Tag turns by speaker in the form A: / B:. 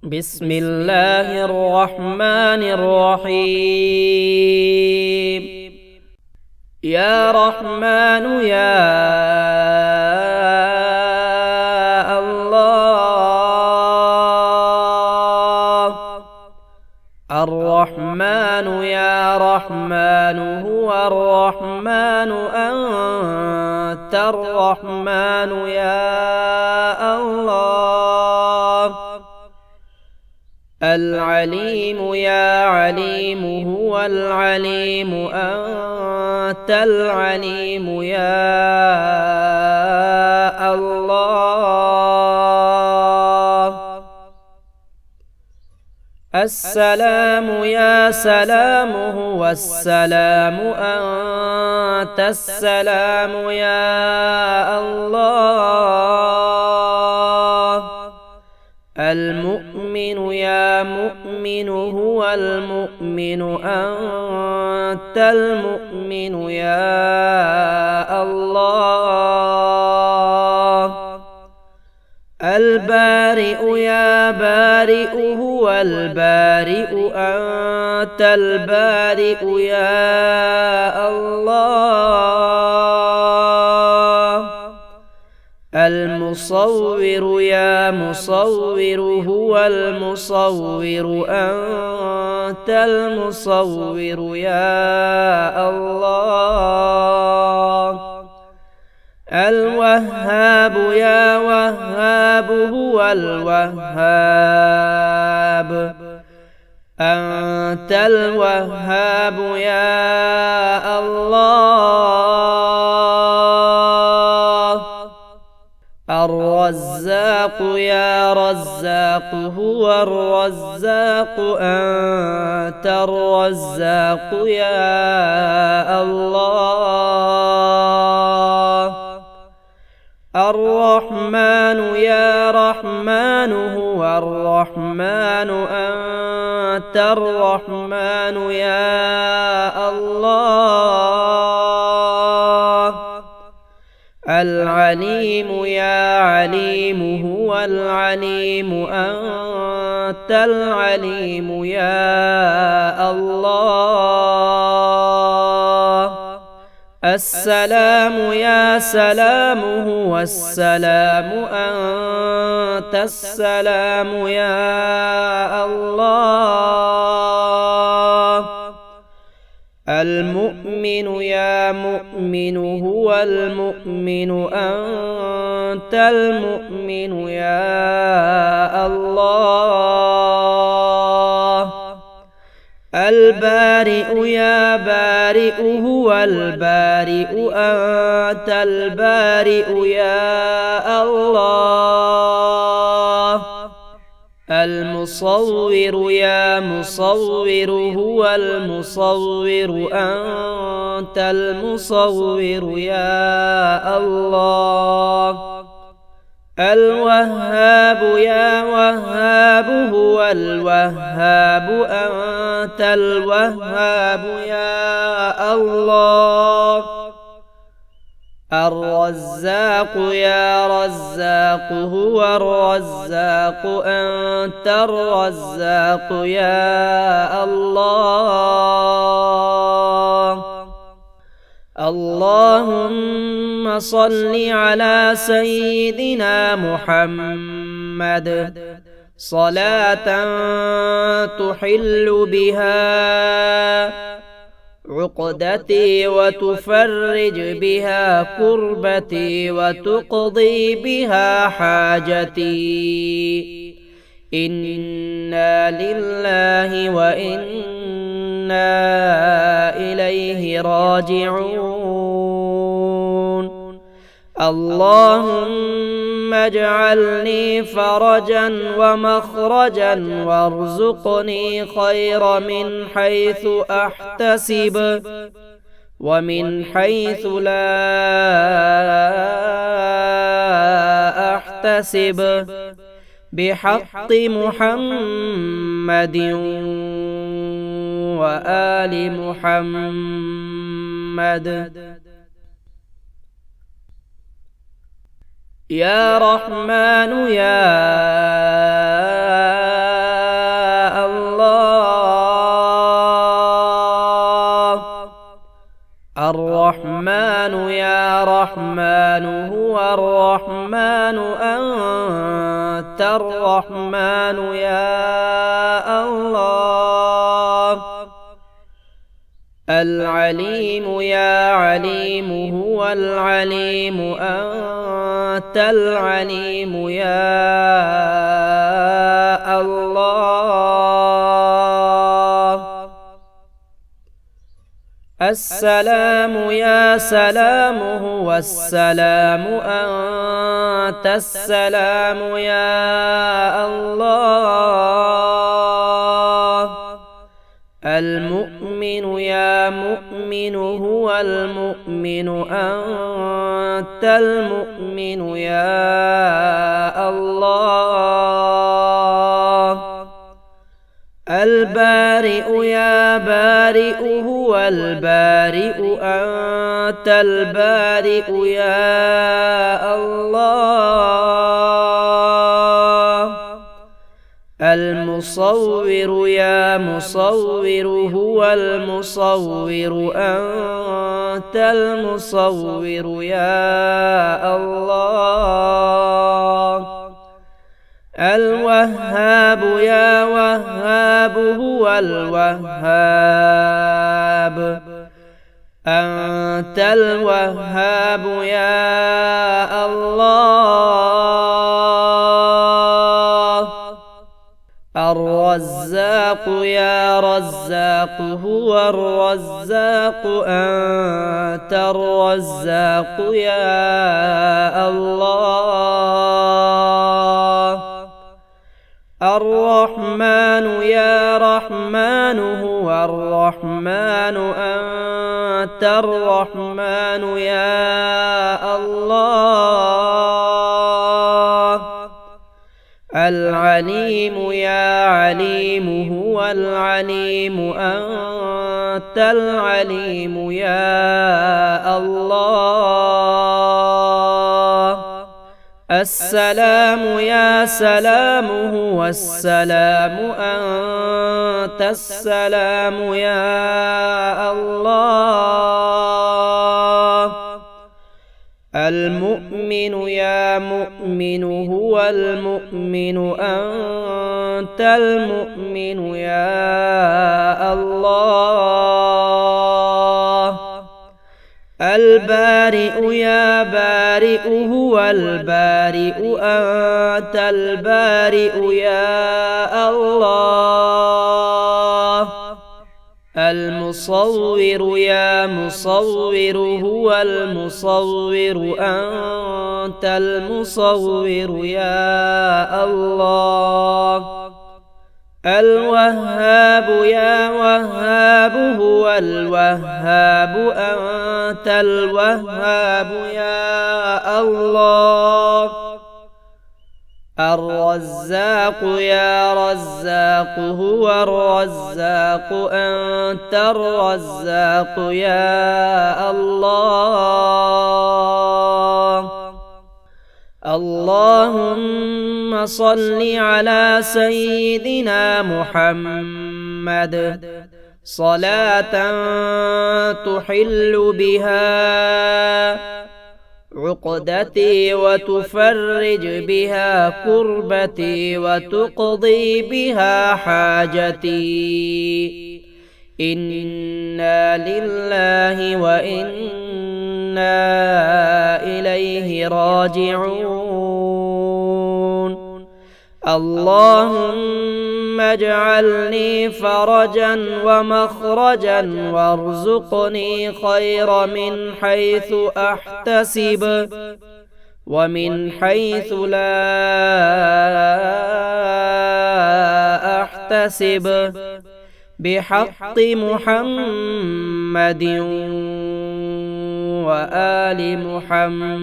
A: بسم الله الرحمن الرحيم. يا رحمن يا الله. الرحمن يا رحمن هو الرحمن أنت الرحمن يا الله. العليم يا عليم هو العليم أنت العليم يا الله. السلام يا سلام هو السلام أنت السلام يا الله. المؤمن يا مؤمن هو المؤمن أنت المؤمن يا الله. البارئ يا بارئ هو البارئ أنت البارئ يا الله. المصور يا مصور هو المصور أنت المصور يا الله. الوهاب يا وهاب هو الوهاب أنت الوهاب يا الله. الرزاق يا رزاق هو الرزاق أنت الرزاق يا الله. الرحمن يا رحمن هو الرحمن أنت الرحمن يا الله. العليم يا عليم هو العليم أنت العليم يا الله. السلام يا سلام هو السلام أنت السلام يا الله. المؤمن يا مؤمن هو المؤمن أنت المؤمن يا الله. البارئ يا بارئ هو البارئ أنت البارئ يا الله. المصور يا مصور هو المصور أنت المصور يا الله. الوهاب يا وهاب هو الوهاب أنت الوهاب يا الله. الرزاق يا رزاق هو الرزاق أنت الرزاق يا الله. اللهم صل على سيدنا محمد صلاة تحل بها عقدتي وتفرج بها كربتي وتقضي بها حاجتي. إنا لله وإنا إليه راجعون. اللهم اجعلني فرجا ومخرجا وارزقني خير من حيث أحتسب ومن حيث لا أحتسب بحق محمد وآل محمد. يا رحمن يا الرحمن يا رحمن هو الرحمن أنت الرحمن يا الله العليم يا عليم هو العليم أنت العليم يا الله السلام يا سلام هو السلام أنت السلام يا الله المؤمن يا مؤمن هو المؤمن أنت المؤمن يا الله البارئ يا بارئ هو البارئ أنت البارئ يا الله المصور يا مصور هو المصور أنت المصور يا الله الوهاب يا وهاب هو الوهاب أنت الوهاب يا الله الرزاق يا رزاق هو الرزاق أنت الرزاق يا الله الرحمن يا رحمن هو الرحمن أنت الرحمن يا الله العليم يا عليم هو العليم أنت العليم يا الله السلام يا سلام هو السلام أنت السلام يا الله المؤمن يا مؤمن هو المؤمن أنت المؤمن يا الله البارئ يا بارئ هو البارئ أنت البارئ يا الله المصور يا مصور هو المصور أنت المصور يا الله الوهاب يا وهاب هو الوهاب أنت الوهاب يا الله الرزاق يا رزاق هو الرزاق أنت الرزاق يا الله اللهم صل على سيدنا محمد صلاة تحل بها عقدتي وتفرج بها كربتي وتقضي بها حاجتي إنا لله وإنا إليه راجعون اللهم اجعلني فرجا ومخرجا وارزقني خير من حيث أحتسب ومن حيث لا أحتسب بحق محمد وآل محمد